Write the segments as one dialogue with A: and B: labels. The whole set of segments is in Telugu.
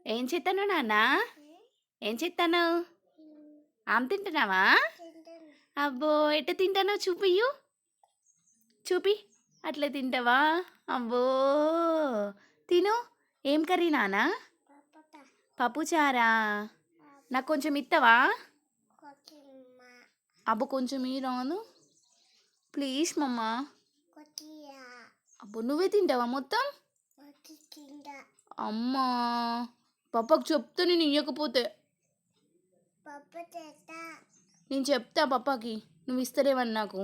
A: ఏం చేస్తాను నాన్న? ఏం చేస్తాను? ఆమె తింటున్నావా? అబ్బో ఎట్ట తింటానో చూపియ్యు. చూపి. అట్లా తింటావా? అబ్బో తిను. ఏం కర్రీ నాన్న? పప్పుచారా. నాకు కొంచెం ఇస్తావా? అబ్బో కొంచెం రాను ప్లీజ్ మమ్మ. అబ్బో నువ్వే తింటావా మొత్తం? అమ్మా పప్పకు చెప్తా నేను ఇయ్యకపోతే. నేను చెప్తా పప్పాకి, నువ్వు ఇస్తలేవని నాకు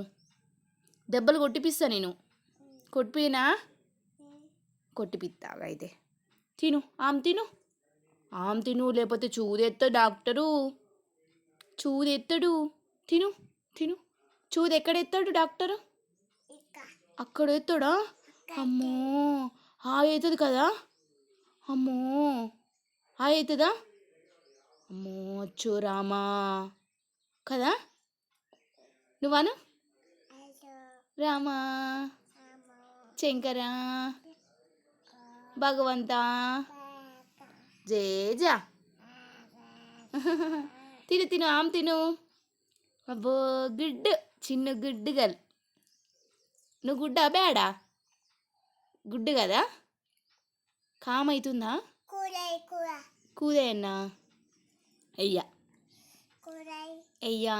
A: దెబ్బలు కొట్టిపిస్తా నేను. కొట్టిపోయినా కొట్టిపిస్తాగా అయితే. తిను తిను తిను, లేకపోతే చూదెత్తా డాక్టరు. చూదెత్తాడు. తిను తిను. చూది ఎక్కడెత్తాడు డాక్టరు? అక్కడ ఎత్తాడా? అమ్మో హాయ్ అవుతుంది కదా. అమ్మో హాయ్ అవుతుందా? అమ్మో అచ్చో రామా కదా. నువ్వను రామా శంకరా భగవంతా జేజా. తిను తిను తిను. అబ్బో గుడ్డు చిన్న గుడ్డు గల్. నువ్వు గుడ్డా బేడా? గుడ్డు కదా. కామవుతుందా? కూరేనా? ఎయ్యా ఎయ్యా